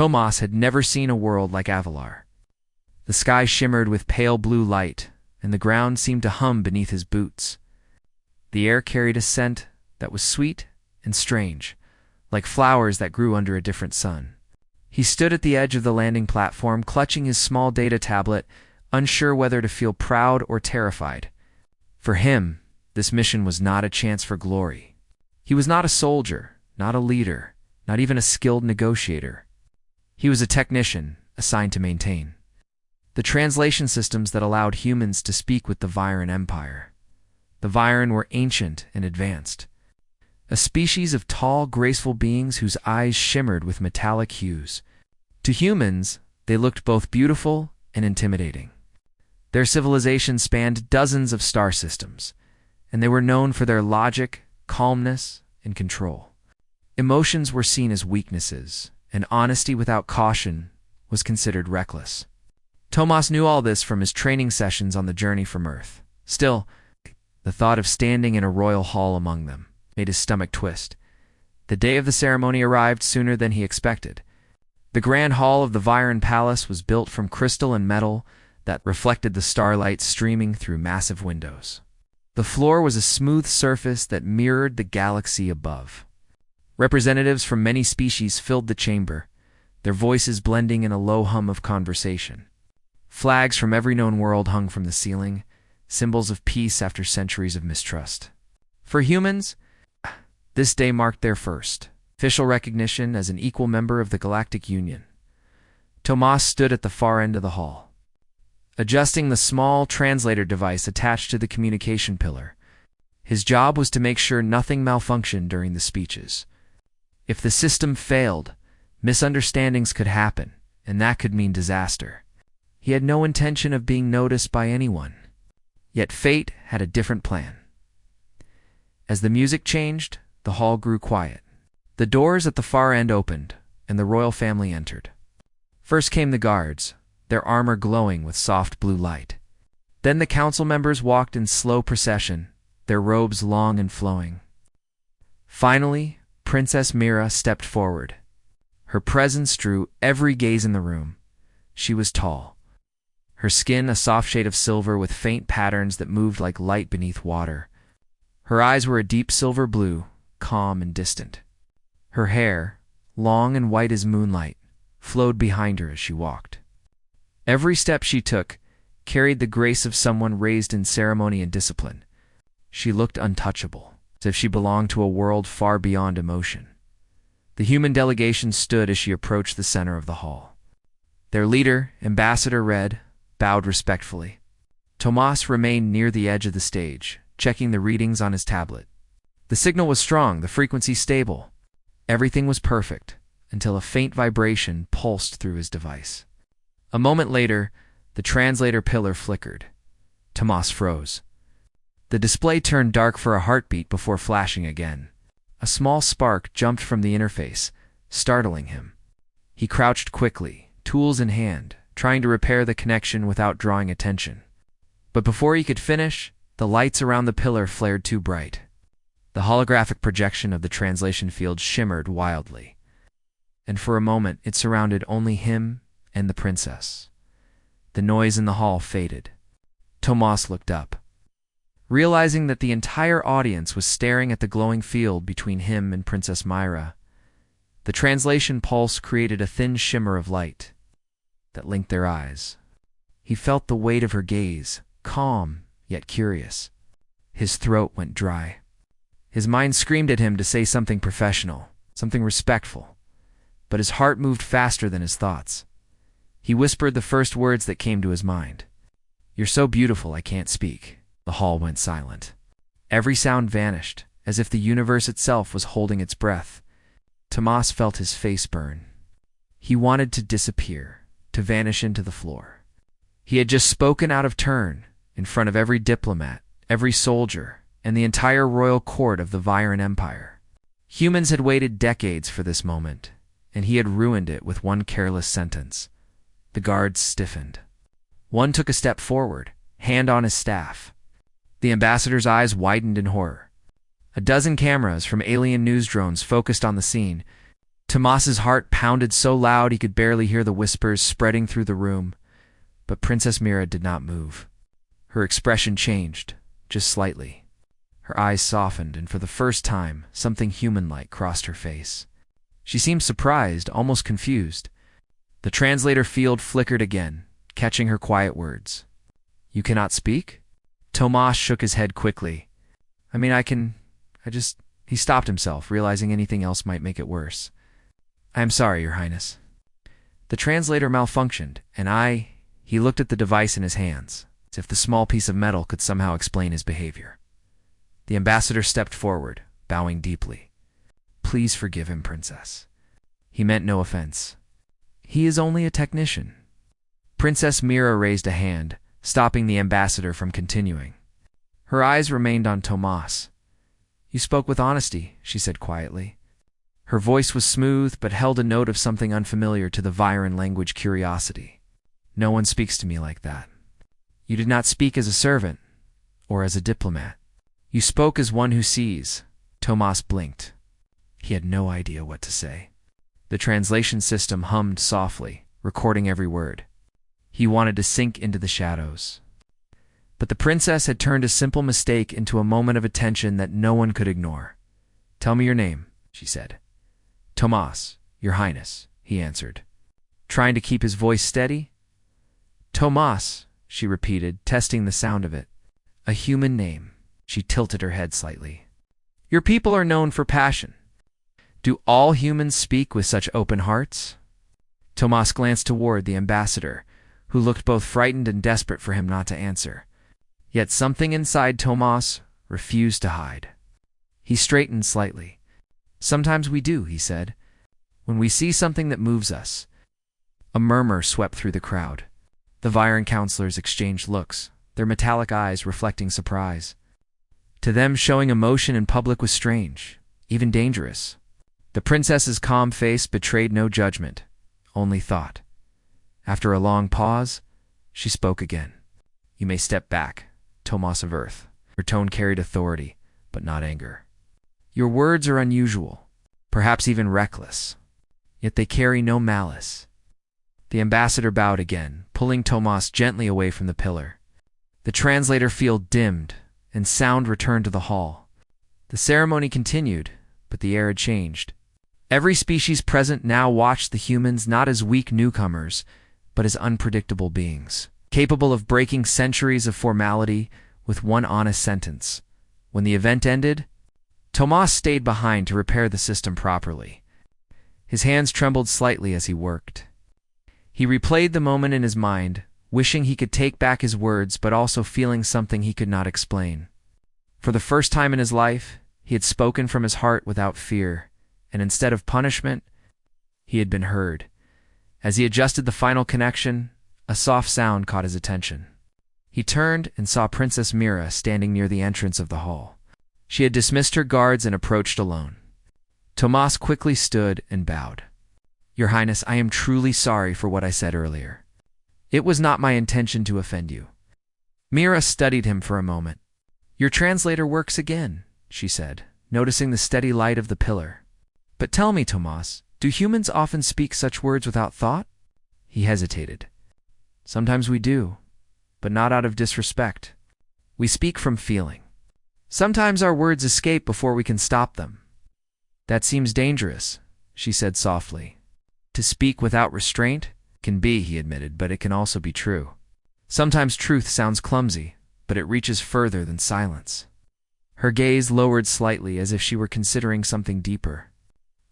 Tomas had never seen a world like Avalar. The sky shimmered with pale blue light, and the ground seemed to hum beneath his boots. The air carried a scent that was sweet and strange, like flowers that grew under a different sun. He stood at the edge of the landing platform, clutching his small data tablet, unsure whether to feel proud or terrified. For him, this mission was not a chance for glory. He was not a soldier, not a leader, not even a skilled negotiator. He was a technician, assigned to maintain the translation systems that allowed humans to speak with the Viren Empire. The Viren were ancient and advanced, a species of tall, graceful beings whose eyes shimmered with metallic hues. To humans, they looked both beautiful and intimidating. Their civilization spanned dozens of star systems, and they were known for their logic, calmness, and control. Emotions were seen as weaknesses, and honesty without caution was considered reckless. Tomas knew all this from his training sessions on the journey from Earth. Still, the thought of standing in a royal hall among them made his stomach twist. The day of the ceremony arrived sooner than he expected. The grand hall of the Viren Palace was built from crystal and metal that reflected the starlight streaming through massive windows. The floor was a smooth surface that mirrored the galaxy above. Representatives from many species filled the chamber, their voices blending in a low hum of conversation. Flags from every known world hung from the ceiling, symbols of peace after centuries of mistrust. For humans, this day marked their first official recognition as an equal member of the Galactic Union. Tomas stood at the far end of the hall, adjusting the small translator device attached to the communication pillar. His job was to make sure nothing malfunctioned during the speeches. If the system failed, misunderstandings could happen, and that could mean disaster. He had no intention of being noticed by anyone. Yet fate had a different plan. As the music changed, the hall grew quiet. The doors at the far end opened, and the royal family entered. First came the guards, their armor glowing with soft blue light. Then the council members walked in slow procession, their robes long and flowing. Finally, Princess Mira stepped forward. Her presence drew every gaze in the room. She was tall, her skin a soft shade of silver with faint patterns that moved like light beneath water. Her eyes were a deep silver blue, calm and distant. Her hair, long and white as moonlight, flowed behind her as she walked. Every step she took carried the grace of someone raised in ceremony and discipline. She looked untouchable, as if she belonged to a world far beyond emotion. The human delegation stood as she approached the center of the hall. Their leader, Ambassador Red, bowed respectfully. Tomas remained near the edge of the stage, checking the readings on his tablet. The signal was strong, the frequency stable. Everything was perfect, until a faint vibration pulsed through his device. A moment later, the translator pillar flickered. Tomas froze. The display turned dark for a heartbeat before flashing again. A small spark jumped from the interface, startling him. He crouched quickly, tools in hand, trying to repair the connection without drawing attention. But before he could finish, the lights around the pillar flared too bright. The holographic projection of the translation field shimmered wildly, and for a moment it surrounded only him and the princess. The noise in the hall faded. Tomas looked up, realizing that the entire audience was staring at the glowing field between him and Princess Myra. The translation pulse created a thin shimmer of light that linked their eyes. He felt the weight of her gaze, calm yet curious. His throat went dry. His mind screamed at him to say something professional, something respectful, but his heart moved faster than his thoughts. He whispered the first words that came to his mind. "You're so beautiful, I can't speak." The hall went silent. Every sound vanished, as if the universe itself was holding its breath. Tomas felt his face burn. He wanted to disappear, to vanish into the floor. He had just spoken out of turn, in front of every diplomat, every soldier, and the entire royal court of the Viren Empire. Humans had waited decades for this moment, and he had ruined it with one careless sentence. The guards stiffened. One took a step forward, hand on his staff. The ambassador's eyes widened in horror. A dozen cameras from alien news drones focused on the scene. Tomas's heart pounded so loud he could barely hear the whispers spreading through the room, but Princess Mira did not move. Her expression changed, just slightly. Her eyes softened, and for the first time, something human-like crossed her face. She seemed surprised, almost confused. The translator field flickered again, catching her quiet words. "You cannot speak?" Tomas shook his head quickly. He stopped himself, realizing anything else might make it worse. "I am sorry, Your Highness." The translator malfunctioned, and he looked at the device in his hands, as if the small piece of metal could somehow explain his behavior. The ambassador stepped forward, bowing deeply. "Please forgive him, Princess. He meant no offense. He is only a technician." Princess Mira raised a hand, stopping the ambassador from continuing. Her eyes remained on Tomas. "You spoke with honesty," she said quietly. Her voice was smooth, but held a note of something unfamiliar to the Viren language curiosity. "No one speaks to me like that. You did not speak as a servant, or as a diplomat. You spoke as one who sees." Tomas blinked. He had no idea what to say. The translation system hummed softly, recording every word. He wanted to sink into the shadows. But the princess had turned a simple mistake into a moment of attention that no one could ignore. "Tell me your name," she said. "Tomas, Your Highness," he answered, trying to keep his voice steady. "Tomas," she repeated, testing the sound of it. "A human name." She tilted her head slightly. "Your people are known for passion. Do all humans speak with such open hearts?" Tomas glanced toward the ambassador, who looked both frightened and desperate for him not to answer. Yet something inside Tomas refused to hide. He straightened slightly. "Sometimes we do," he said, "when we see something that moves us." A murmur swept through the crowd. The Viren counselors exchanged looks, their metallic eyes reflecting surprise. To them, showing emotion in public was strange, even dangerous. The princess's calm face betrayed no judgment, only thought. After a long pause, she spoke again. "You may step back, Tomas of Earth." Her tone carried authority, but not anger. "Your words are unusual, perhaps even reckless, yet they carry no malice." The ambassador bowed again, pulling Tomas gently away from the pillar. The translator field dimmed, and sound returned to the hall. The ceremony continued, but the air had changed. Every species present now watched the humans not as weak newcomers, but as unpredictable beings, capable of breaking centuries of formality with one honest sentence. When the event ended, Tomas stayed behind to repair the system properly. His hands trembled slightly as he worked. He replayed the moment in his mind, wishing he could take back his words, but also feeling something he could not explain. For the first time in his life, he had spoken from his heart without fear, and instead of punishment, he had been heard. As he adjusted the final connection, a soft sound caught his attention. He turned and saw Princess Mira standing near the entrance of the hall. She had dismissed her guards and approached alone. Tomas quickly stood and bowed. "Your Highness, I am truly sorry for what I said earlier. It was not my intention to offend you." Mira studied him for a moment. "Your translator works again," she said, noticing the steady light of the pillar. "But tell me, Tomas, do humans often speak such words without thought?" He hesitated. "Sometimes we do, but not out of disrespect. We speak from feeling. Sometimes our words escape before we can stop them." "That seems dangerous," she said softly. "To speak without restraint can be," he admitted, "but it can also be true. Sometimes truth sounds clumsy, but it reaches further than silence." Her gaze lowered slightly as if she were considering something deeper.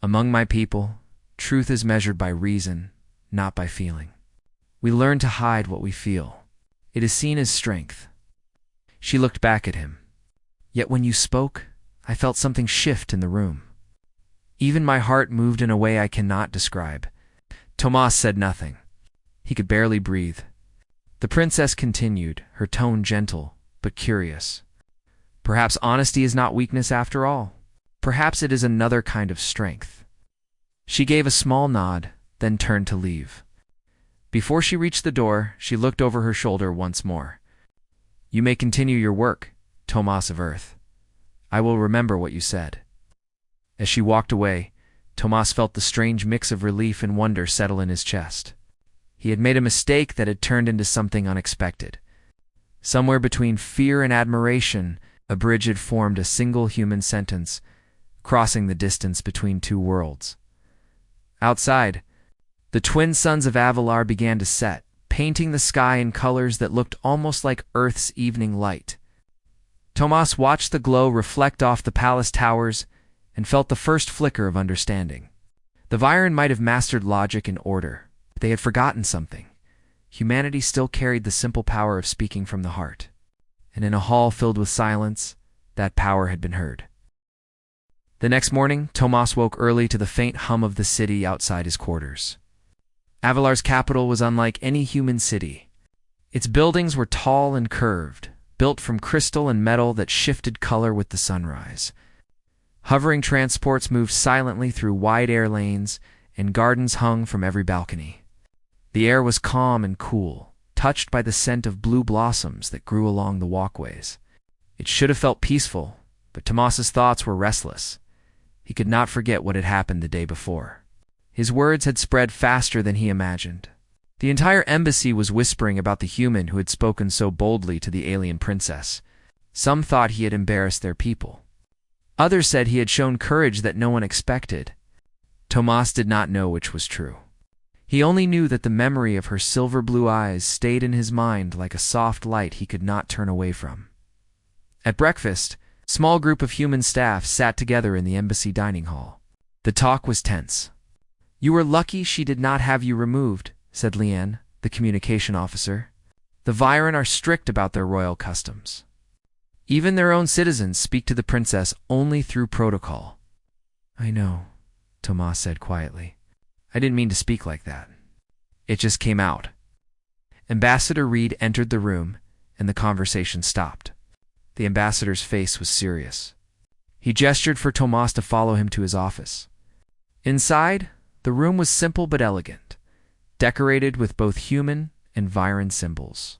"Among my people, truth is measured by reason, not by feeling. We learn to hide what we feel. It is seen as strength." She looked back at him. "Yet when you spoke, I felt something shift in the room. Even my heart moved in a way I cannot describe." Tomas said nothing. He could barely breathe. The princess continued, her tone gentle, but curious. "Perhaps honesty is not weakness after all. Perhaps it is another kind of strength." She gave a small nod, then turned to leave. Before she reached the door, she looked over her shoulder once more. "You may continue your work, Tomas of Earth. I will remember what you said." As she walked away, Tomas felt the strange mix of relief and wonder settle in his chest. He had made a mistake that had turned into something unexpected. Somewhere between fear and admiration, a bridge had formed a single human sentence, crossing the distance between two worlds. Outside, the twin suns of Avalar began to set, painting the sky in colors that looked almost like Earth's evening light. Tomas watched the glow reflect off the palace towers and felt the first flicker of understanding. The Viren might have mastered logic and order, but they had forgotten something. Humanity still carried the simple power of speaking from the heart. And in a hall filled with silence, that power had been heard. The next morning, Tomas woke early to the faint hum of the city outside his quarters. Avalar's capital was unlike any human city. Its buildings were tall and curved, built from crystal and metal that shifted color with the sunrise. Hovering transports moved silently through wide air lanes, and gardens hung from every balcony. The air was calm and cool, touched by the scent of blue blossoms that grew along the walkways. It should have felt peaceful, but Tomas's thoughts were restless. He could not forget what had happened the day before. His words had spread faster than he imagined. The entire embassy was whispering about the human who had spoken so boldly to the alien princess. Some thought he had embarrassed their people. Others said he had shown courage that no one expected. Tomas did not know which was true. He only knew that the memory of her silver blue eyes stayed in his mind like a soft light he could not turn away from. At breakfast, a small group of human staff sat together in the embassy dining hall. The talk was tense. "You were lucky she did not have you removed," said Liane, the communication officer. "The Viren are strict about their royal customs. Even their own citizens speak to the princess only through protocol." "I know," Tomas said quietly. "I didn't mean to speak like that. It just came out." Ambassador Reed entered the room, and the conversation stopped. The ambassador's face was serious. He gestured for Tomas to follow him to his office. Inside, the room was simple but elegant, decorated with both human and Viren symbols.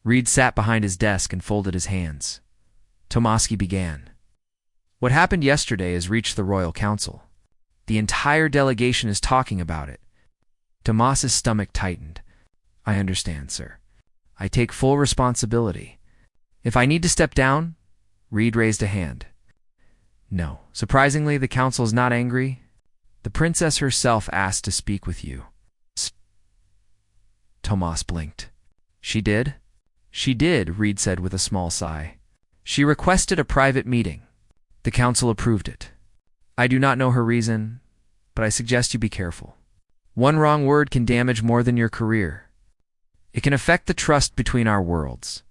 Reed sat behind his desk and folded his hands. Tomasky began. "What happened yesterday has reached the Royal Council. The entire delegation is talking about it." Tomas's stomach tightened. "I understand, sir. I take full responsibility. If I need to step down?" Reed raised a hand. "No. Surprisingly, the council is not angry. The princess herself asked to speak with you." Tomas blinked. "She did?" "She did," Reed said with a small sigh. "She requested a private meeting. The council approved it. I do not know her reason, but I suggest you be careful. One wrong word can damage more than your career. It can affect the trust between our worlds."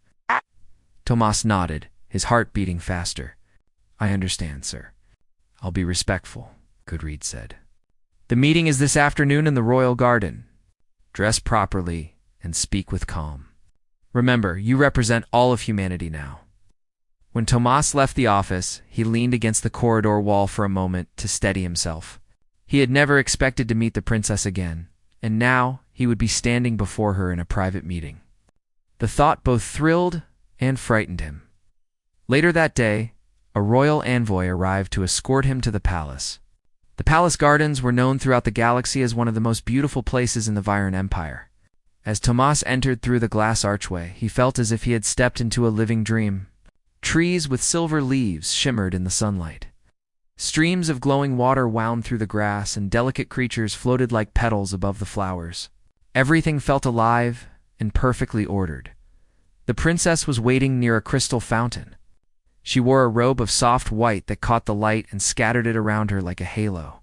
Tomas nodded, his heart beating faster. "I understand, sir. I'll be respectful," Reed said. "The meeting is this afternoon in the Royal Garden. Dress properly and speak with calm. Remember, you represent all of humanity now." When Tomas left the office, he leaned against the corridor wall for a moment to steady himself. He had never expected to meet the princess again, and now he would be standing before her in a private meeting. The thought both thrilled and frightened him. Later that day, a royal envoy arrived to escort him to the palace. The palace gardens were known throughout the galaxy as one of the most beautiful places in the Viren Empire. As Tomas entered through the glass archway, he felt as if he had stepped into a living dream. Trees with silver leaves shimmered in the sunlight. Streams of glowing water wound through the grass, and delicate creatures floated like petals above the flowers. Everything felt alive and perfectly ordered. The princess was waiting near a crystal fountain. She wore a robe of soft white that caught the light and scattered it around her like a halo.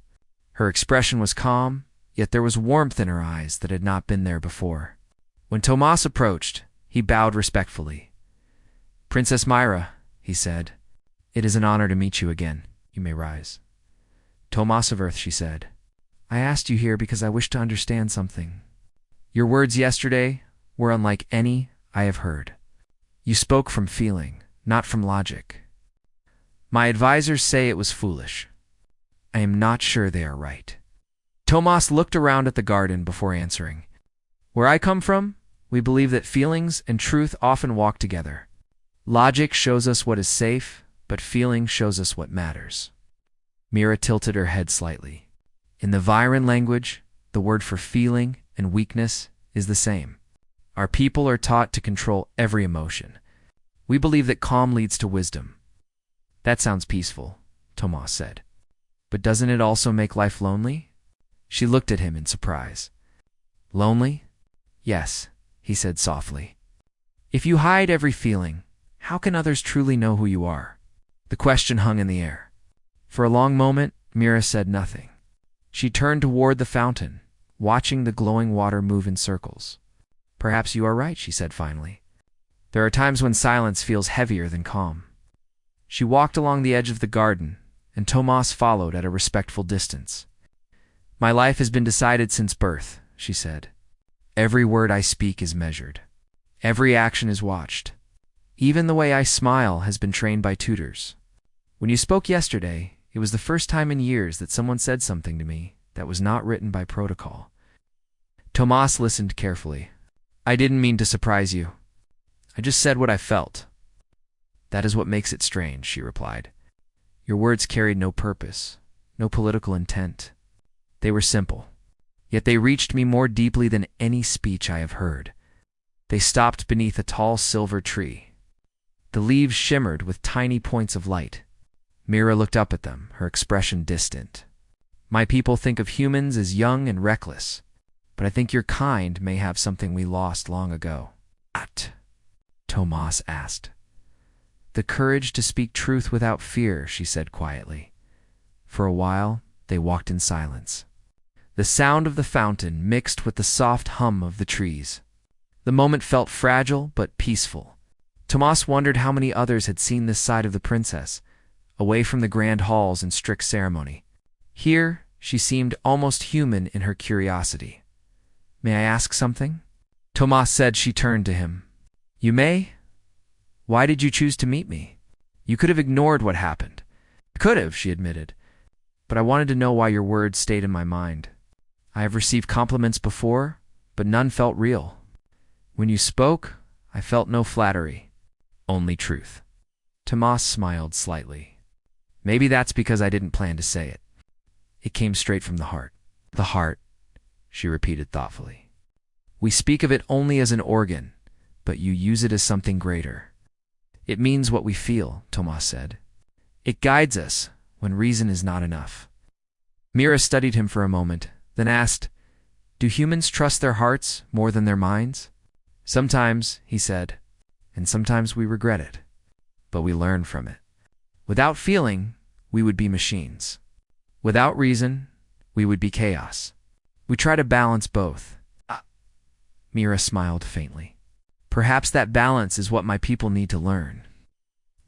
Her expression was calm, yet there was warmth in her eyes that had not been there before. When Tomas approached, he bowed respectfully. "Princess Myra," he said, "it is an honor to meet you again. You may rise." "Tomas of Earth," she said, "I asked you here because I wish to understand something. Your words yesterday were unlike any I have heard. You spoke from feeling, not from logic. My advisors say it was foolish. I am not sure they are right." Tomas looked around at the garden before answering. "Where I come from, we believe that feelings and truth often walk together. Logic shows us what is safe, but feeling shows us what matters." Mira tilted her head slightly. In the Viren language, the word for feeling and weakness is the same. Our people are taught to control every emotion. We believe that calm leads to wisdom. That sounds peaceful, Tomas said. But doesn't it also make life lonely? She looked at him in surprise. Lonely? Yes, he said softly. If you hide every feeling, how can others truly know who you are? The question hung in the air. For a long moment, Mira said nothing. She turned toward the fountain, watching the glowing water move in circles. Perhaps you are right, she said finally. There are times when silence feels heavier than calm. She walked along the edge of the garden, and Tomas followed at a respectful distance. My life has been decided since birth, she said. Every word I speak is measured. Every action is watched. Even the way I smile has been trained by tutors. When you spoke yesterday, it was the first time in years that someone said something to me that was not written by protocol. Tomas listened carefully. I didn't mean to surprise you. I just said what I felt. That is what makes it strange, she replied. Your words carried no purpose, no political intent. They were simple. Yet they reached me more deeply than any speech I have heard. They stopped beneath a tall silver tree. The leaves shimmered with tiny points of light. Mira looked up at them, her expression distant. My people think of humans as young and reckless, but I think your kind may have something we lost long ago. What? Tomas asked. The courage to speak truth without fear, she said quietly. For a while, they walked in silence. The sound of the fountain mixed with the soft hum of the trees. The moment felt fragile but peaceful. Tomas wondered how many others had seen this side of the princess, away from the grand halls and strict ceremony. Here, she seemed almost human in her curiosity. May I ask something? Tomas said. She turned to him. You may? Why did you choose to meet me? You could have ignored what happened. I could have, she admitted. But I wanted to know why your words stayed in my mind. I have received compliments before, but none felt real. When you spoke, I felt no flattery, only truth. Tomas smiled slightly. Maybe that's because I didn't plan to say it. It came straight from the heart. The heart, she repeated thoughtfully. We speak of it only as an organ, but you use it as something greater. It means what we feel, Tomas said. It guides us when reason is not enough. Mira studied him for a moment, then asked, Do humans trust their hearts more than their minds? Sometimes, he said, and sometimes we regret it, but we learn from it. Without feeling, we would be machines. Without reason, we would be chaos. We try to balance both. Mira smiled faintly. Perhaps that balance is what my people need to learn.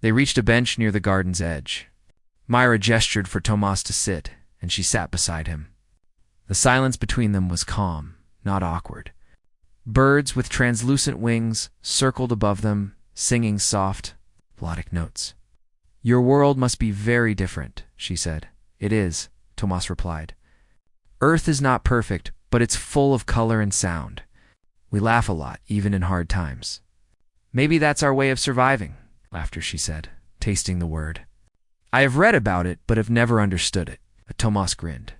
They reached a bench near the garden's edge. Myra gestured for Tomas to sit, and she sat beside him. The silence between them was calm, not awkward. Birds with translucent wings circled above them, singing soft, melodic notes. Your world must be very different, she said. It is, Tomas replied. Earth is not perfect, but it's full of color and sound. We laugh a lot, even in hard times. Maybe that's our way of surviving, laughter, she said, tasting the word. I have read about it, but have never understood it. Tomas grinned.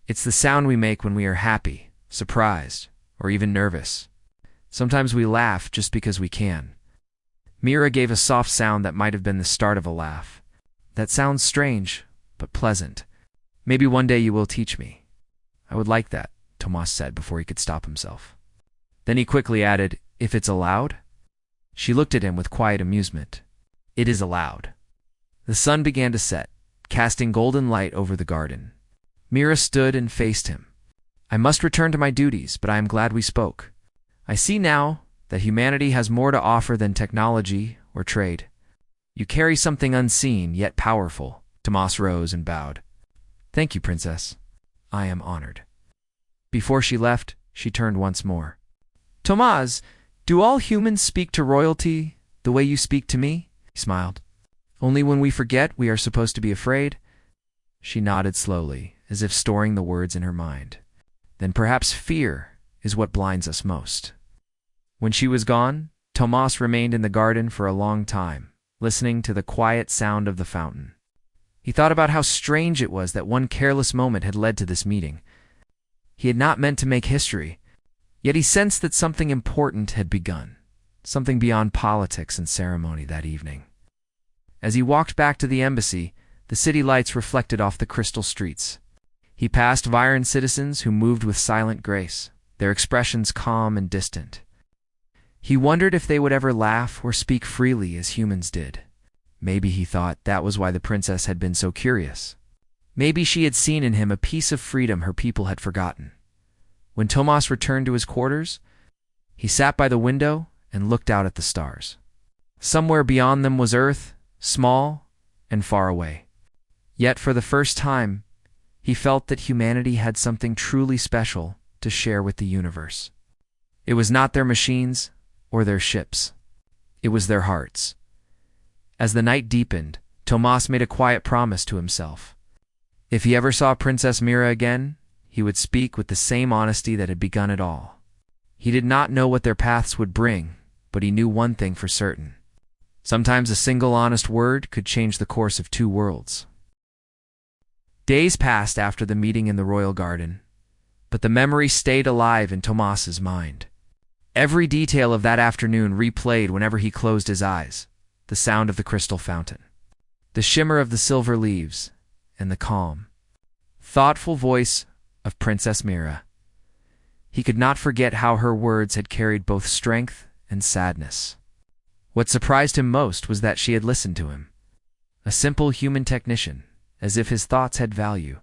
It's the sound we make when we are happy, surprised, or even nervous. Sometimes we laugh just because we can. Mira gave a soft sound that might have been the start of a laugh. That sounds strange, but pleasant. Maybe one day you will teach me. I would like that, Tomas said before he could stop himself. Then he quickly added, if it's allowed? She looked at him with quiet amusement. It is allowed. The sun began to set, casting golden light over the garden. Mira stood and faced him. I must return to my duties, but I am glad we spoke. I see now that humanity has more to offer than technology or trade. You carry something unseen yet powerful. Tomas rose and bowed. Thank you, Princess. I am honored. Before she left, she turned once more. Tomas, do all humans speak to royalty the way you speak to me? He smiled. Only when we forget we are supposed to be afraid? She nodded slowly, as if storing the words in her mind. Then perhaps fear is what blinds us most. When she was gone, Tomas remained in the garden for a long time, listening to the quiet sound of the fountain. He thought about how strange it was that one careless moment had led to this meeting. He had not meant to make history, yet he sensed that something important had begun, something beyond politics and ceremony that evening. As he walked back to the embassy, the city lights reflected off the crystal streets. He passed Viren citizens who moved with silent grace, their expressions calm and distant. He wondered if they would ever laugh or speak freely as humans did. Maybe, he thought, that was why the princess had been so curious. Maybe she had seen in him a piece of freedom her people had forgotten. When Tomas returned to his quarters, he sat by the window and looked out at the stars. Somewhere beyond them was Earth, small and far away. Yet for the first time, he felt that humanity had something truly special to share with the universe. It was not their machines or their ships. It was their hearts. As the night deepened, Tomas made a quiet promise to himself. If he ever saw Princess Mira again, he would speak with the same honesty that had begun it all. He did not know what their paths would bring, but he knew one thing for certain. Sometimes a single honest word could change the course of two worlds. Days passed after the meeting in the royal garden, but the memory stayed alive in Tomas's mind. Every detail of that afternoon replayed whenever he closed his eyes. The sound of the crystal fountain, the shimmer of the silver leaves, and the calm, thoughtful voice of Princess Mira. He could not forget how her words had carried both strength and sadness. What surprised him most was that she had listened to him. A simple human technician, as if his thoughts had value.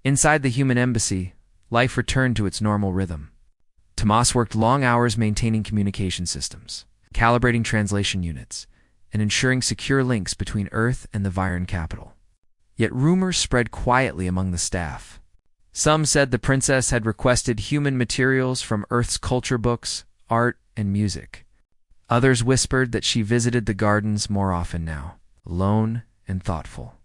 Inside the human embassy, life returned to its normal rhythm. Tomas worked long hours maintaining communication systems, calibrating translation units, and ensuring secure links between Earth and the Viren capital. Yet rumors spread quietly among the staff. Some said the princess had requested human materials from Earth's culture books, art, and music. Others whispered that she visited the gardens more often now, alone and thoughtful.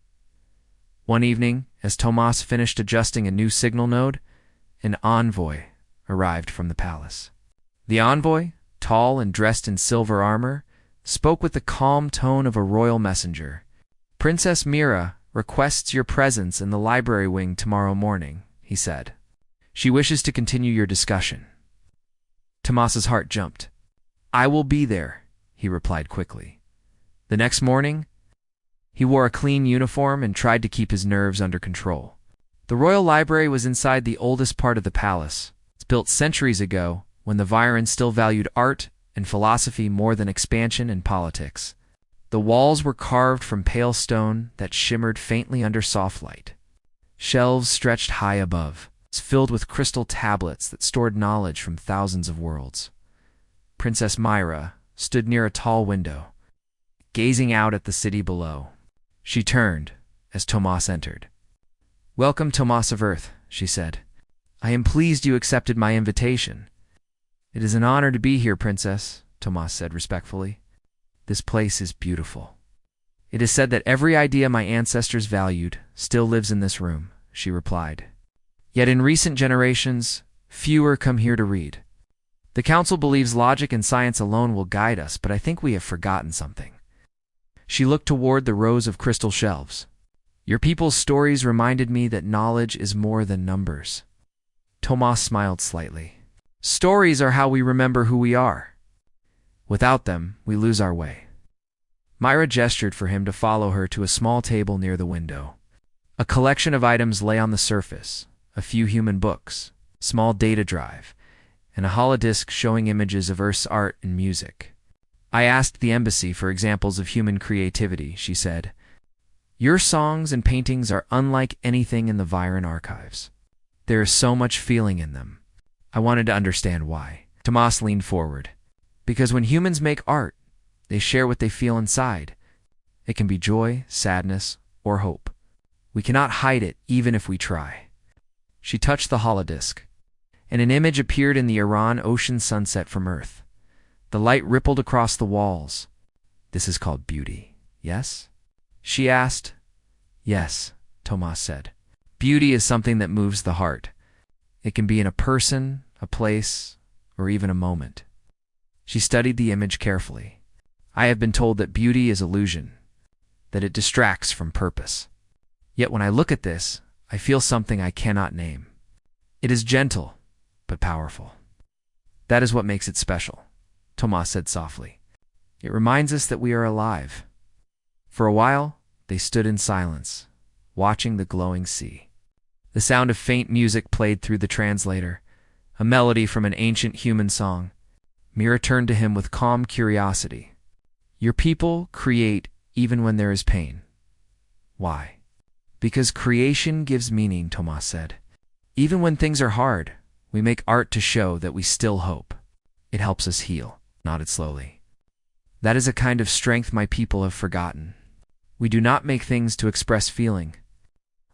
One evening, as Tomas finished adjusting a new signal node, an envoy arrived from the palace. The envoy, tall and dressed in silver armor, spoke with the calm tone of a royal messenger. "Princess Mira requests your presence in the library wing tomorrow morning," he said. "She wishes to continue your discussion." Tomas's heart jumped. "I will be there," he replied quickly. The next morning, he wore a clean uniform and tried to keep his nerves under control. The royal library was inside the oldest part of the palace. It's built centuries ago, when the Viren still valued art and philosophy more than expansion and politics. The walls were carved from pale stone that shimmered faintly under soft light. Shelves stretched high above, filled with crystal tablets that stored knowledge from thousands of worlds. Princess Mira stood near a tall window, gazing out at the city below. She turned as Tomas entered. "Welcome, Tomas of Earth," she said. "I am pleased you accepted my invitation." "It is an honor to be here, Princess," Tomas said respectfully. "This place is beautiful." "It is said that every idea my ancestors valued still lives in this room," she replied. "Yet in recent generations, fewer come here to read. The council believes logic and science alone will guide us, but I think we have forgotten something." She looked toward the rows of crystal shelves. "Your people's stories reminded me that knowledge is more than numbers." Tomas smiled slightly. "Stories are how we remember who we are. Without them, we lose our way." Mira gestured for him to follow her to a small table near the window. A collection of items lay on the surface, a few human books, a small data drive, and a holodisc showing images of Earth's art and music. "I asked the embassy for examples of human creativity," she said. "Your songs and paintings are unlike anything in the Viren archives. There is so much feeling in them. I wanted to understand why." Tomas leaned forward. "Because when humans make art, they share what they feel inside. It can be joy, sadness, or hope. We cannot hide it even if we try." She touched the holodisc, and an image appeared in the Iran ocean sunset from Earth. The light rippled across the walls. "This is called beauty, yes?" she asked. "Yes," Tomas said. "Beauty is something that moves the heart. It can be in a person, a place, or even a moment." She studied the image carefully. "I have been told that beauty is illusion, that it distracts from purpose. Yet when I look at this, I feel something I cannot name. It is gentle, but powerful. That is what makes it special, Tomas said softly. It reminds us that we are alive. For a while, they stood in silence, watching the glowing sea. The sound of faint music played through the translator, a melody from an ancient human song. Mira turned to him with calm curiosity. Your people create even when there is pain. Why? Because creation gives meaning, Tomas said. Even when things are hard, we make art to show that we still hope. It helps us heal, nodded slowly. That is a kind of strength my people have forgotten. We do not make things to express feeling.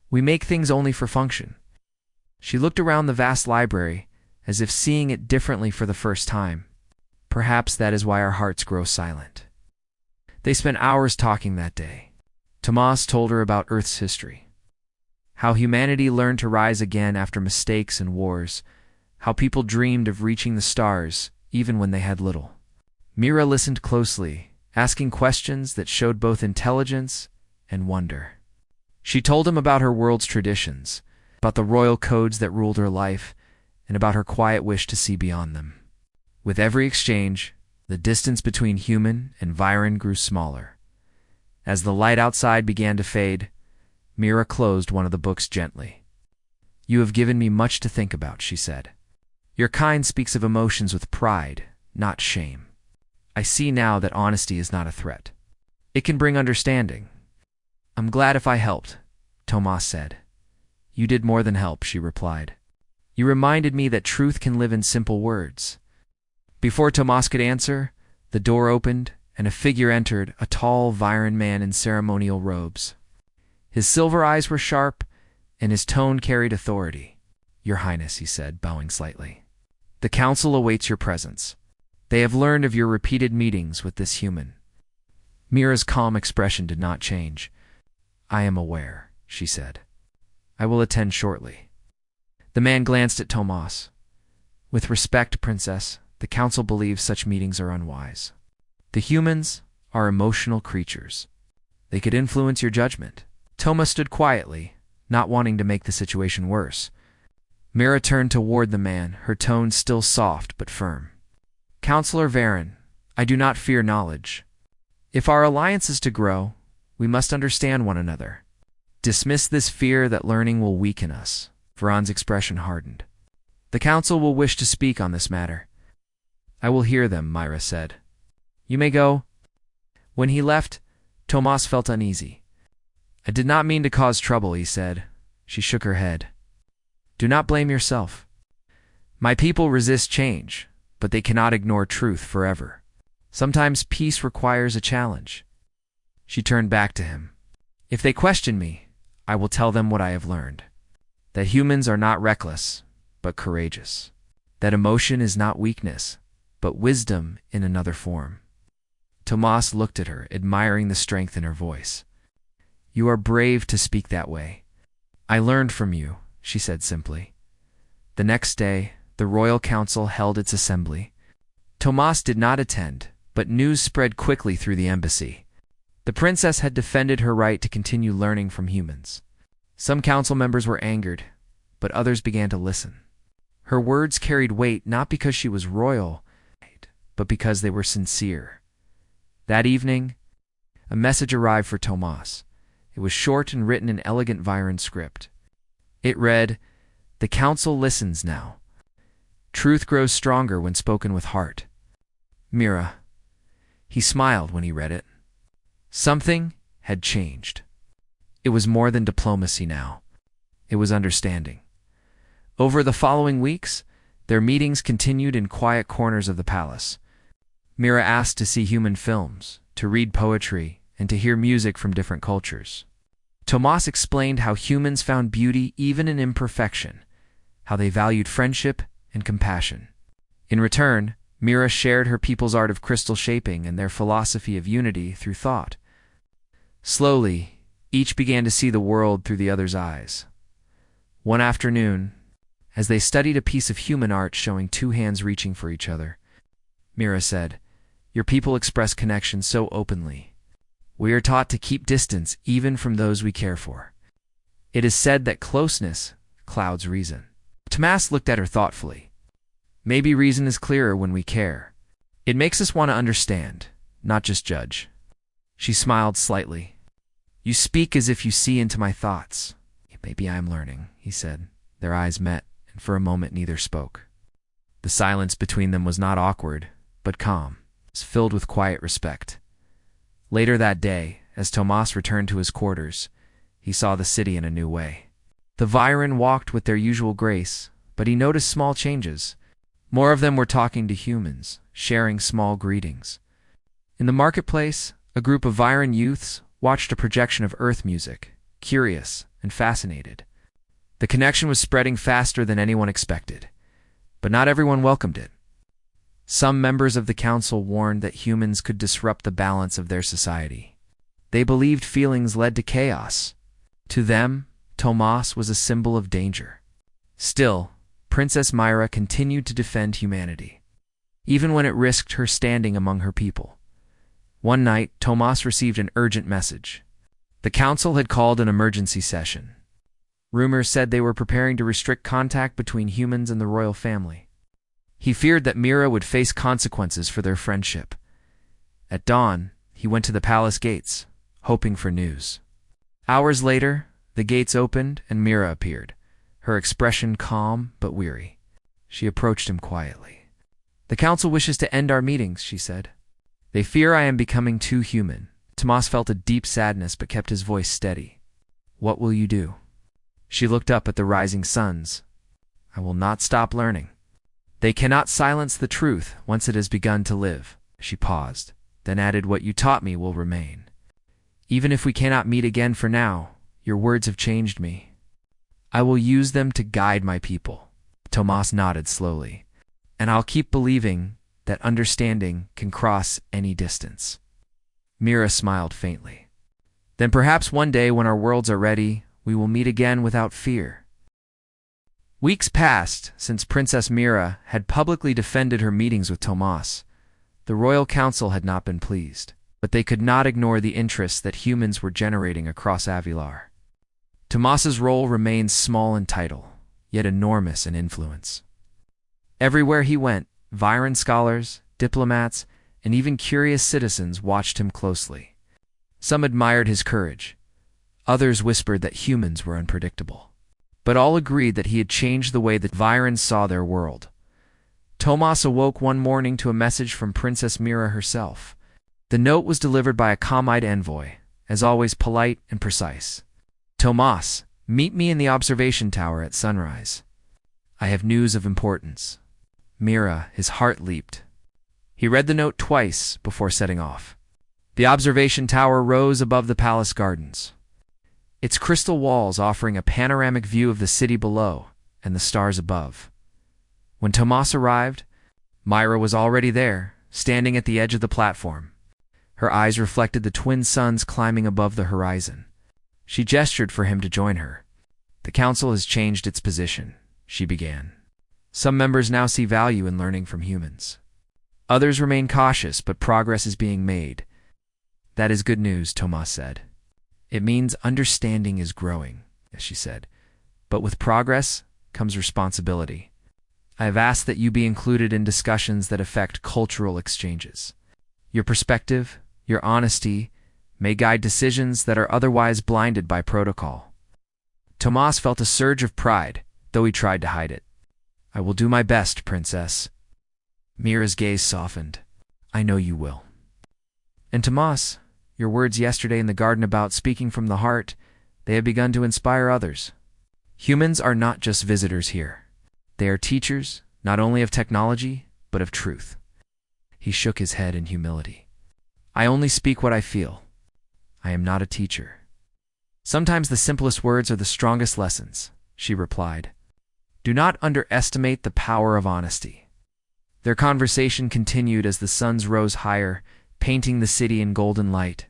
We make things only for function. She looked around the vast library, as if seeing it differently for the first time. Perhaps that is why our hearts grow silent. They spent hours talking that day. Tomas told her about Earth's history. How humanity learned to rise again after mistakes and wars. How people dreamed of reaching the stars, even when they had little. Mira listened closely, asking questions that showed both intelligence and wonder. She told him about her world's traditions, about the royal codes that ruled her life, and about her quiet wish to see beyond them. With every exchange, the distance between human and Viren grew smaller. As the light outside began to fade, Mira closed one of the books gently. You have given me much to think about, she said. Your kind speaks of emotions with pride, not shame. I see now that honesty is not a threat. It can bring understanding. I'm glad if I helped, Tomas said. You did more than help, she replied. You reminded me that truth can live in simple words. Before Tomas could answer, the door opened and a figure entered, a tall Viren man in ceremonial robes. His silver eyes were sharp, and his tone carried authority. Your Highness, he said, bowing slightly. The council awaits your presence. They have learned of your repeated meetings with this human. Mira's calm expression did not change. I am aware, she said. I will attend shortly. The man glanced at Tomas. With respect, Princess, the council believes such meetings are unwise. The humans are emotional creatures. They could influence your judgment. Tomas stood quietly, not wanting to make the situation worse. Mira turned toward the man, her tone still soft but firm. Counselor Varen, I do not fear knowledge. If our alliance is to grow, we must understand one another. Dismiss this fear that learning will weaken us. Varan's expression hardened. The council will wish to speak on this matter. I will hear them, Mira said. You may go. When he left, Tomas felt uneasy. I did not mean to cause trouble, he said. She shook her head. Do not blame yourself. My people resist change, but they cannot ignore truth forever. Sometimes peace requires a challenge. She turned back to him. If they question me, I will tell them what I have learned. That humans are not reckless, but courageous. That emotion is not weakness, but wisdom in another form. Tomas looked at her, admiring the strength in her voice. You are brave to speak that way. I learned from you, she said simply. The next day, the royal council held its assembly. Tomas did not attend, but news spread quickly through the embassy. The princess had defended her right to continue learning from humans. Some council members were angered, but others began to listen. Her words carried weight not because she was royal, but because they were sincere. That evening, a message arrived for Tomas. It was short and written in elegant Viren script. It read, The council listens now. Truth grows stronger when spoken with heart. Mira. He smiled when he read it. Something had changed. It was more than diplomacy now. It was understanding. Over the following weeks, their meetings continued in quiet corners of the palace. Mira asked to see human films, to read poetry, and to hear music from different cultures. Tomas explained how humans found beauty even in imperfection, how they valued friendship and compassion. In return, Mira shared her people's art of crystal shaping and their philosophy of unity through thought. Slowly, each began to see the world through the other's eyes. One afternoon, as they studied a piece of human art showing two hands reaching for each other, Mira said, Your people express connection so openly. We are taught to keep distance even from those we care for. It is said that closeness clouds reason. Tomas looked at her thoughtfully. Maybe reason is clearer when we care. It makes us want to understand, not just judge. She smiled slightly. You speak as if you see into my thoughts. Maybe I am learning, he said. Their eyes met, and for a moment neither spoke. The silence between them was not awkward, but calm. It was filled with quiet respect. Later that day, as Tomas returned to his quarters, he saw the city in a new way. The Viren walked with their usual grace, but he noticed small changes. More of them were talking to humans, sharing small greetings. In the marketplace, a group of Viren youths watched a projection of Earth music, curious and fascinated. The connection was spreading faster than anyone expected, but not everyone welcomed it. Some members of the council warned that humans could disrupt the balance of their society. They believed feelings led to chaos. To them, Tomas was a symbol of danger. Still, Princess Myra continued to defend humanity, even when it risked her standing among her people. One night, Tomas received an urgent message. The council had called an emergency session. Rumors said they were preparing to restrict contact between humans and the royal family. He feared that Myra would face consequences for their friendship. At dawn, he went to the palace gates, hoping for news. Hours later, the gates opened and Myra appeared, her expression calm but weary. She approached him quietly. The council wishes to end our meetings, she said. They fear I am becoming too human. Tomas felt a deep sadness but kept his voice steady. What will you do? She looked up at the rising suns. I will not stop learning. They cannot silence the truth once it has begun to live. She paused, then added, what you taught me will remain. Even if we cannot meet again for now, your words have changed me. I will use them to guide my people. Tomas nodded slowly. And I'll keep believing that understanding can cross any distance. Myra smiled faintly. Then perhaps one day when our worlds are ready, we will meet again without fear. Weeks passed since Princess Myra had publicly defended her meetings with Tomas. The royal council had not been pleased, but they could not ignore the interest that humans were generating across Avilar. Tomas's role remained small in title, yet enormous in influence. Everywhere he went, Viren scholars, diplomats, and even curious citizens watched him closely. Some admired his courage. Others whispered that humans were unpredictable. But all agreed that he had changed the way that Virens saw their world. Tomas awoke one morning to a message from Princess Myra herself. The note was delivered by a calm-eyed envoy, as always polite and precise. Tomas, meet me in the observation tower at sunrise. I have news of importance. Myra, his heart leaped. He read the note twice before setting off. The observation tower rose above the palace gardens, its crystal walls offering a panoramic view of the city below and the stars above. When Tomas arrived, Myra was already there, standing at the edge of the platform. Her eyes reflected the twin suns climbing above the horizon. She gestured for him to join her. The council has changed its position, she began. Some members now see value in learning from humans. Others remain cautious, but progress is being made. That is good news, Tomas said. It means understanding is growing, as she said. But with progress comes responsibility. I have asked that you be included in discussions that affect cultural exchanges. Your perspective, your honesty, may guide decisions that are otherwise blinded by protocol. Tomas felt a surge of pride, though he tried to hide it. I will do my best, Princess. Myra's gaze softened. I know you will. And Tomas, your words yesterday in the garden about speaking from the heart, they have begun to inspire others. Humans are not just visitors here. They are teachers, not only of technology, but of truth. He shook his head in humility. I only speak what I feel. I am not a teacher. Sometimes the simplest words are the strongest lessons, she replied. Do not underestimate the power of honesty. Their conversation continued as the suns rose higher, painting the city in golden light.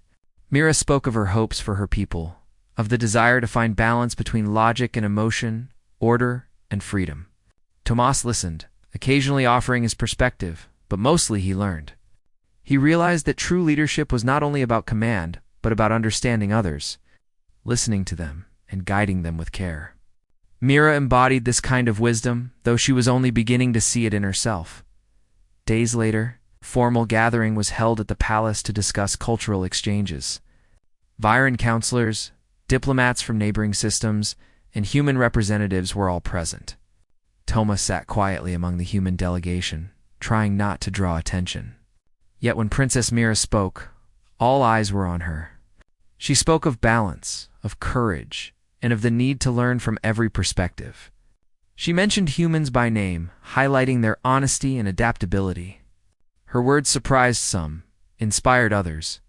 Myra spoke of her hopes for her people, of the desire to find balance between logic and emotion, order and freedom. Tomas listened, occasionally offering his perspective, but mostly he learned. He realized that true leadership was not only about command, but about understanding others, listening to them, and guiding them with care. Mira embodied this kind of wisdom, though she was only beginning to see it in herself. Days later, a formal gathering was held at the palace to discuss cultural exchanges. Viren counselors, diplomats from neighboring systems, and human representatives were all present. Toma sat quietly among the human delegation, trying not to draw attention. Yet when Princess Mira spoke, all eyes were on her. She spoke of balance, of courage, and of the need to learn from every perspective. She mentioned humans by name, highlighting their honesty and adaptability. Her words surprised some, inspired others,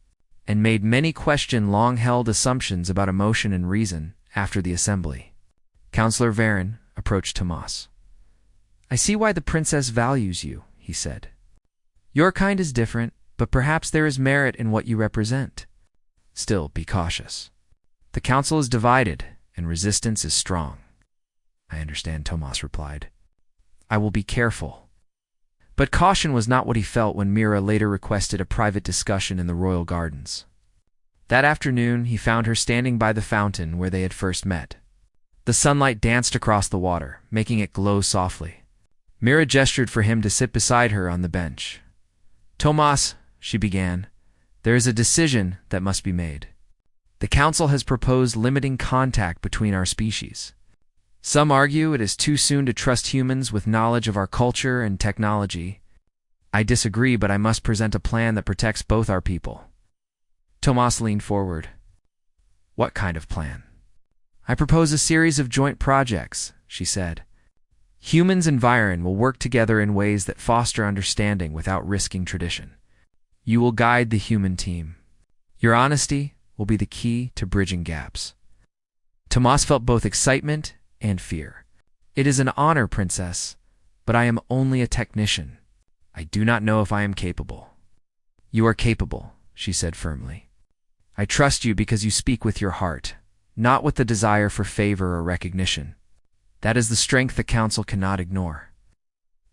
and made many question long-held assumptions about emotion and reason after the assembly. Counselor Varen approached Tomas. "I see why the princess values you," he said. "Your kind is different, but perhaps there is merit in what you represent. Still, be cautious. The council is divided, and resistance is strong." "I understand," Tomas replied. "I will be careful." But caution was not what he felt when Mira later requested a private discussion in the royal gardens. That afternoon, he found her standing by the fountain where they had first met. The sunlight danced across the water, making it glow softly. Mira gestured for him to sit beside her on the bench. "Tomas," she began, "there is a decision that must be made. The council has proposed limiting contact between our species. Some argue it is too soon to trust humans with knowledge of our culture and technology. I disagree, but I must present a plan that protects both our people." Tomas leaned forward. "What kind of plan?" "I propose a series of joint projects," she said. "Humans and Viren will work together in ways that foster understanding without risking tradition. You will guide the human team. Your honesty will be the key to bridging gaps." Tomas felt both excitement and fear. "It is an honor, Princess, but I am only a technician. I do not know if I am capable." "You are capable," she said firmly. "I trust you because you speak with your heart, not with the desire for favor or recognition. That is the strength the council cannot ignore."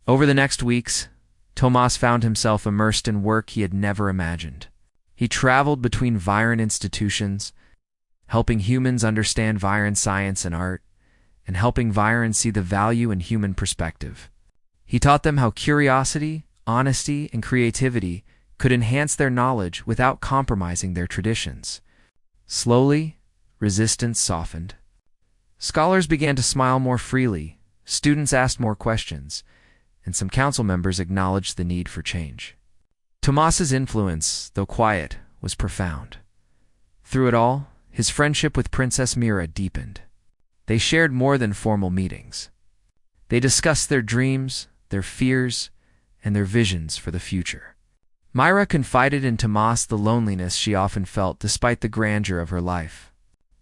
Over the next weeks, Tomas found himself immersed in work he had never imagined. He traveled between Viren institutions, helping humans understand Viren science and art, and helping Viren see the value in human perspective. He taught them how curiosity, honesty, and creativity could enhance their knowledge without compromising their traditions. Slowly, resistance softened. Scholars began to smile more freely, students asked more questions, and some council members acknowledged the need for change. Tomas's influence, though quiet, was profound. Through it all, his friendship with Princess Mira deepened. They shared more than formal meetings. They discussed their dreams, their fears, and their visions for the future. Mira confided in Tomas the loneliness she often felt despite the grandeur of her life.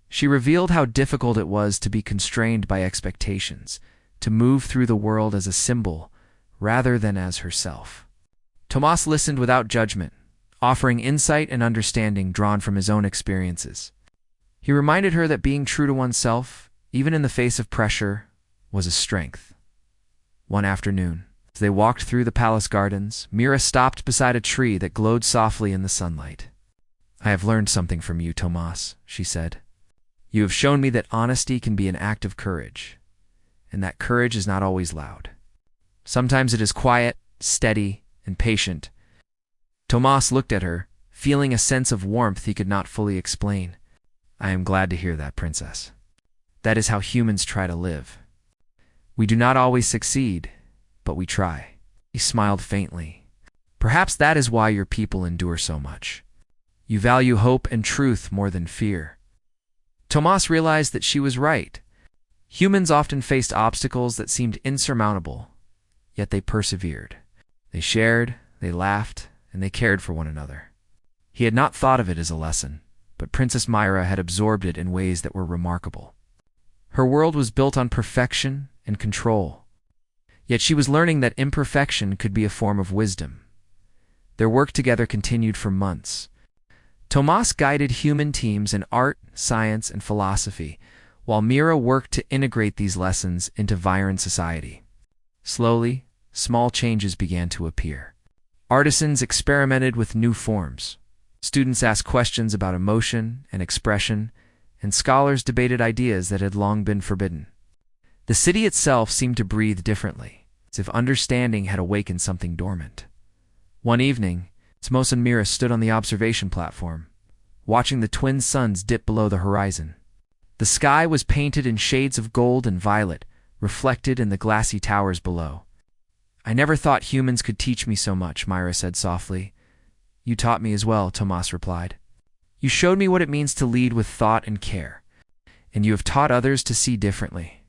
She revealed how difficult it was to be constrained by expectations, to move through the world as a symbol rather than as herself. Tomas listened without judgment, offering insight and understanding drawn from his own experiences. He reminded her that being true to oneself, even in the face of pressure, was a strength. One afternoon, as they walked through the palace gardens, Mira stopped beside a tree that glowed softly in the sunlight. "I have learned something from you, Tomas," she said. "You have shown me that honesty can be an act of courage, and that courage is not always loud. Sometimes it is quiet, steady, and patient." Tomas looked at her, feeling a sense of warmth he could not fully explain. "I am glad to hear that, Princess. That is how humans try to live. We do not always succeed, but we try." He smiled faintly. "Perhaps that is why your people endure so much. You value hope and truth more than fear." Tomas realized that she was right. Humans often faced obstacles that seemed insurmountable, yet they persevered. They shared, they laughed, and they cared for one another. He had not thought of it as a lesson, but Princess Mira had absorbed it in ways that were remarkable. Her world was built on perfection and control, yet she was learning that imperfection could be a form of wisdom. Their work together continued for months. Tomas guided human teams in art, science, and philosophy, while Mira worked to integrate these lessons into Viren society. Slowly, small changes began to appear. Artisans experimented with new forms. Students asked questions about emotion and expression, and scholars debated ideas that had long been forbidden. The city itself seemed to breathe differently, as if understanding had awakened something dormant. One evening, Timos and Mira stood on the observation platform, watching the twin suns dip below the horizon. The sky was painted in shades of gold and violet, reflected in the glassy towers below. "I never thought humans could teach me so much," Myra said softly. "You taught me as well," Tomas replied. "You showed me what it means to lead with thought and care, and you have taught others to see differently."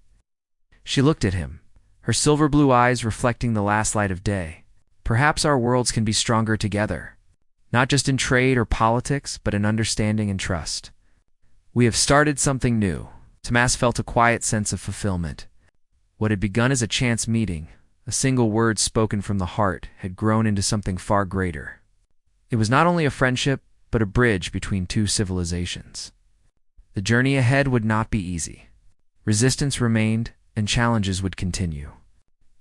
She looked at him, her silver blue eyes reflecting the last light of day. "Perhaps our worlds can be stronger together, not just in trade or politics, but in understanding and trust. We have started something new." Tomas felt a quiet sense of fulfillment. What had begun as a chance meeting, a single word spoken from the heart, had grown into something far greater. It was not only a friendship, but a bridge between two civilizations. The journey ahead would not be easy. Resistance remained, and challenges would continue.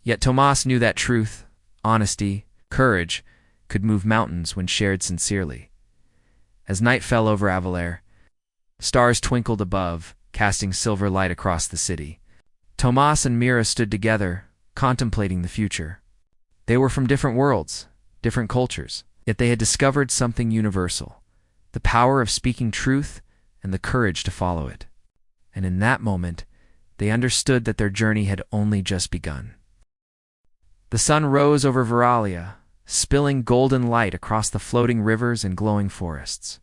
Yet Tomas knew that truth, honesty, courage could move mountains when shared sincerely. As night fell over Avalar, stars twinkled above, casting silver light across the city. Tomas and Mira stood together, contemplating the future. They were from different worlds, different cultures, yet they had discovered something universal: the power of speaking truth and the courage to follow it. And in that moment, they understood that their journey had only just begun. The sun rose over Veralia, spilling golden light across the floating rivers and glowing forests.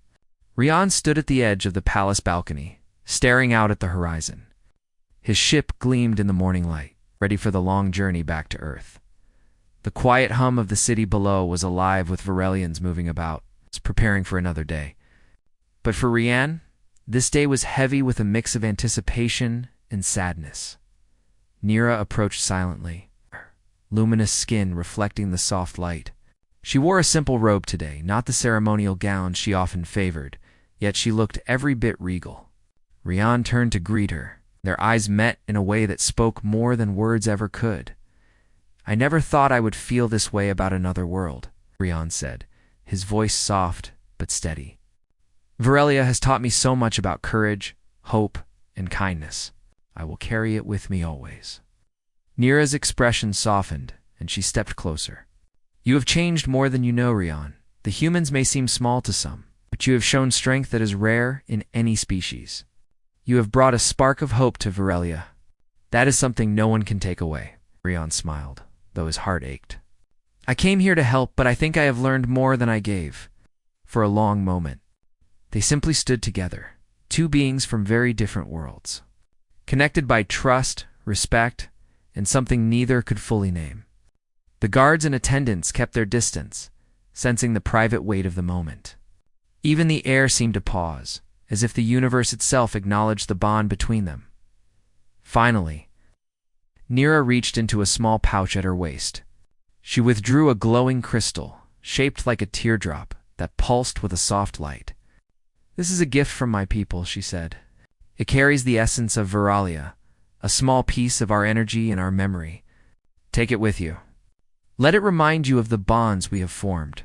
Rian stood at the edge of the palace balcony, staring out at the horizon. His ship gleamed in the morning light, ready for the long journey back to Earth. The quiet hum of the city below was alive with Varelians moving about, preparing for another day. But for Rian, this day was heavy with a mix of anticipation and sadness. Nira approached silently, her luminous skin reflecting the soft light. She wore a simple robe today, not the ceremonial gown she often favored, yet she looked every bit regal. Rian turned to greet her. Their eyes met in a way that spoke more than words ever could. "I never thought I would feel this way about another world," Rian said, his voice soft but steady. "Varelia has taught me so much about courage, hope, and kindness. I will carry it with me always." Nira's expression softened, and she stepped closer. "You have changed more than you know, Rian. The humans may seem small to some, but you have shown strength that is rare in any species. You have brought a spark of hope to Varelia. That is something no one can take away." Rian smiled, though his heart ached. "I came here to help, but I think I have learned more than I gave." For a long moment, they simply stood together, two beings from very different worlds, connected by trust, respect, and something neither could fully name. The guards and attendants kept their distance, sensing the private weight of the moment. Even the air seemed to pause, as if the universe itself acknowledged the bond between them. Finally, Nira reached into a small pouch at her waist. She withdrew a glowing crystal, shaped like a teardrop, that pulsed with a soft light. "This is a gift from my people," she said. "It carries the essence of Veralia, a small piece of our energy and our memory. Take it with you. Let it remind you of the bonds we have formed."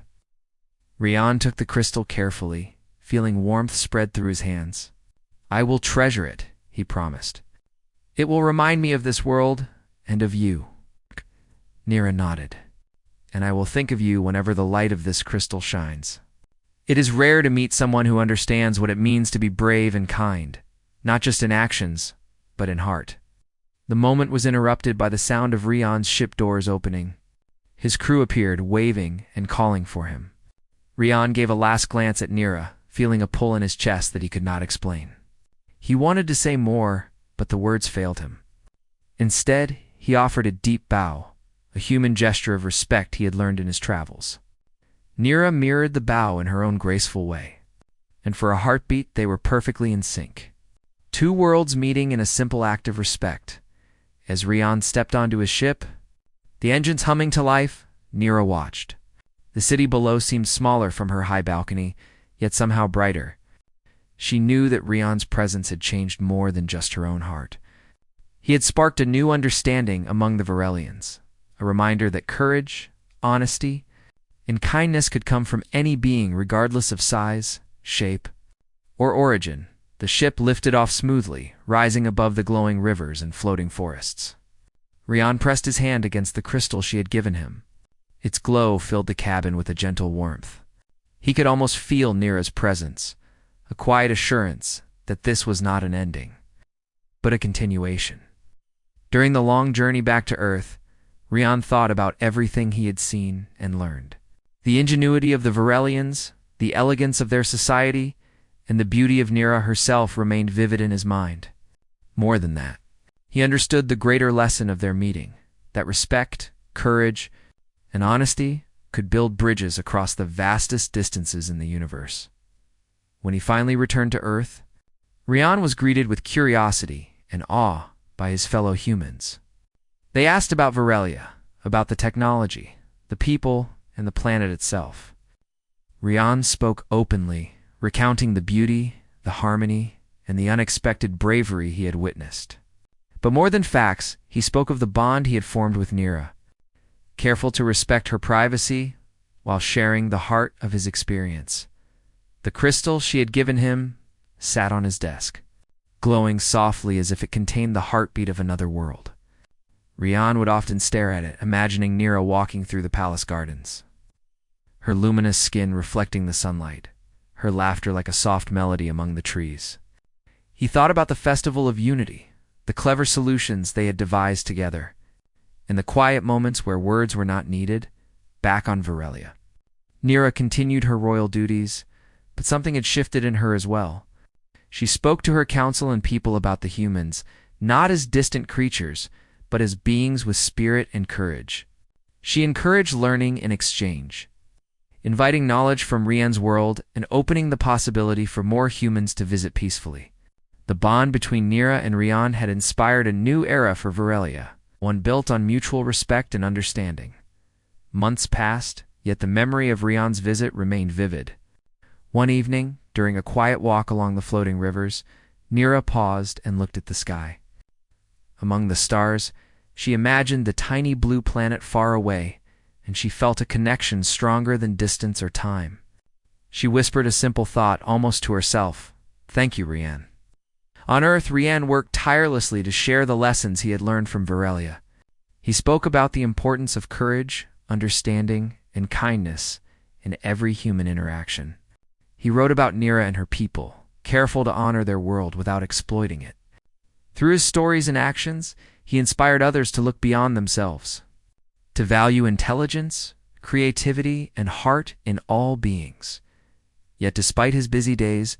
Rian took the crystal carefully, feeling warmth spread through his hands. "I will treasure it," he promised. "It will remind me of this world and of you." Nira nodded. "And I will think of you whenever the light of this crystal shines." It is rare to meet someone who understands what it means to be brave and kind, not just in actions, but in heart. The moment was interrupted by the sound of Rian's ship doors opening. His crew appeared, waving and calling for him. Rian gave a last glance at Nira, feeling a pull in his chest that he could not explain. He wanted to say more, but the words failed him. Instead, he offered a deep bow, a human gesture of respect he had learned in his travels. Nira mirrored the bow in her own graceful way, and for a heartbeat they were perfectly in sync. Two worlds meeting in a simple act of respect. As Rian stepped onto his ship, the engines humming to life, Nira watched. The city below seemed smaller from her high balcony, yet somehow brighter. She knew that Rian's presence had changed more than just her own heart. He had sparked a new understanding among the Varelians, a reminder that courage, honesty, and kindness could come from any being regardless of size, shape, or origin. The The ship lifted off smoothly, rising above the glowing rivers and floating forests. Rian pressed his hand against the crystal she had given him. Its glow filled the cabin with a gentle warmth. He could almost feel Nira's presence, a quiet assurance that this was not an ending, but a continuation. During the long journey back to Earth, Rian thought about everything he had seen and learned. The ingenuity of the Varelians, the elegance of their society, and the beauty of Nira herself remained vivid in his mind. More than that, he understood the greater lesson of their meeting, that respect, courage, and honesty could build bridges across the vastest distances in the universe. When he finally returned to Earth, Rian was greeted with curiosity and awe by his fellow humans. They asked about Varelia, about the technology, the people, and the planet itself. Rian spoke openly, recounting the beauty, the harmony, and the unexpected bravery he had witnessed. But more than facts, he spoke of the bond he had formed with Nira, careful to respect her privacy while sharing the heart of his experience. The crystal she had given him sat on his desk, glowing softly as if it contained the heartbeat of another world. Rian would often stare at it, imagining Nira walking through the palace gardens, her luminous skin reflecting the sunlight, her laughter like a soft melody among the trees. He thought about the Festival of Unity, the clever solutions they had devised together, and the quiet moments where words were not needed, back on Varelia. Nira continued her royal duties, but something had shifted in her as well. She spoke to her council and people about the humans, not as distant creatures, but as beings with spirit and courage. She encouraged learning and exchange, inviting knowledge from Rian's world and opening the possibility for more humans to visit peacefully. The bond between Nira and Rian had inspired a new era for Varelia, one built on mutual respect and understanding. Months passed, yet the memory of Rian's visit remained vivid. One evening, during a quiet walk along the floating rivers, Nira paused and looked at the sky. Among the stars, she imagined the tiny blue planet far away, and she felt a connection stronger than distance or time. She whispered a simple thought almost to herself, "Thank you, Rian." On Earth, Rian worked tirelessly to share the lessons he had learned from Varelia. He spoke about the importance of courage, understanding, and kindness in every human interaction. He wrote about Nira and her people, careful to honor their world without exploiting it. Through his stories and actions, he inspired others to look beyond themselves, to value intelligence, creativity, and heart in all beings. Yet despite his busy days,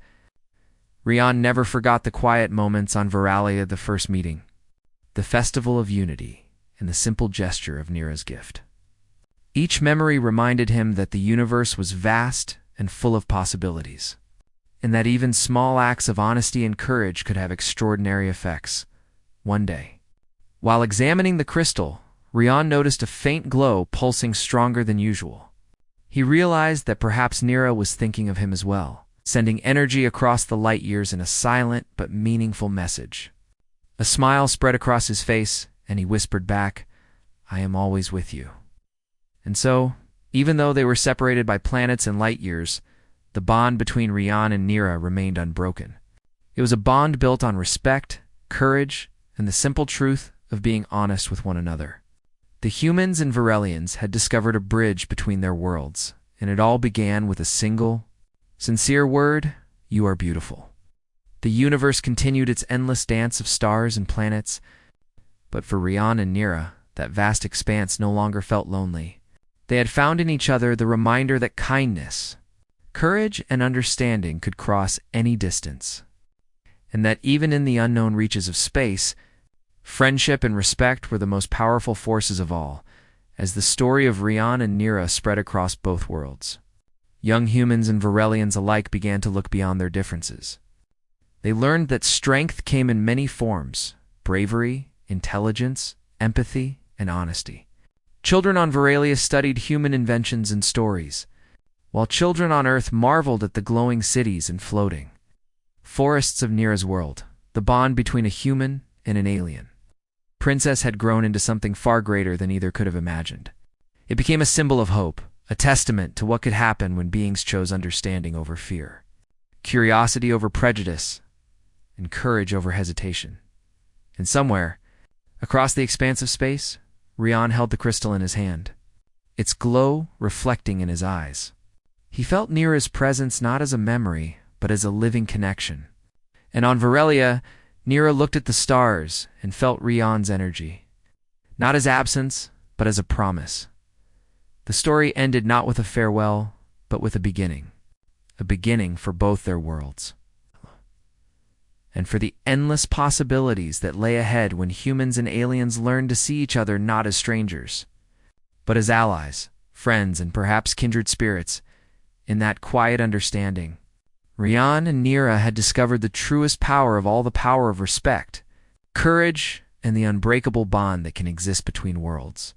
Rian never forgot the quiet moments on Varelia, the first meeting, the Festival of Unity, and the simple gesture of Nira's gift. Each memory reminded him that the universe was vast and full of possibilities, and that even small acts of honesty and courage could have extraordinary effects. One day, while examining the crystal, Rian noticed a faint glow pulsing stronger than usual. He realized that perhaps Nira was thinking of him as well, sending energy across the light years in a silent but meaningful message. A smile spread across his face, and he whispered back, "I am always with you." And so, even though they were separated by planets and light years, the bond between Rian and Nira remained unbroken. It was a bond built on respect, courage, and the simple truth of being honest with one another. The humans and Varelians had discovered a bridge between their worlds, and it all began with a single, sincere word: "You are beautiful." The universe continued its endless dance of stars and planets, but for Rian and Nira, that vast expanse no longer felt lonely. They had found in each other the reminder that kindness, courage, and understanding could cross any distance, and that even in the unknown reaches of space, friendship and respect were the most powerful forces of all, as the story of Rian and Nira spread across both worlds. Young humans and Varelians alike began to look beyond their differences. They learned that strength came in many forms: bravery, intelligence, empathy, and honesty. Children on Varelia studied human inventions and stories, while children on Earth marveled at the glowing cities and floating forests of Nira's world, the bond between a human and an alien. Princess had grown into something far greater than either could have imagined. It became a symbol of hope, a testament to what could happen when beings chose understanding over fear, curiosity over prejudice, and courage over hesitation. And somewhere, across the expanse of space, Rian held the crystal in his hand, its glow reflecting in his eyes. He felt Nira's presence not as a memory, but as a living connection. And on Varelia, Nira looked at the stars and felt Rian's energy, not as absence, but as a promise. The story ended not with a farewell, but with a beginning for both their worlds, and for the endless possibilities that lay ahead when humans and aliens learn to see each other not as strangers, but as allies, friends, and perhaps kindred spirits. In that quiet understanding, Rian and Nira had discovered the truest power of all, the power of respect, courage, and the unbreakable bond that can exist between worlds.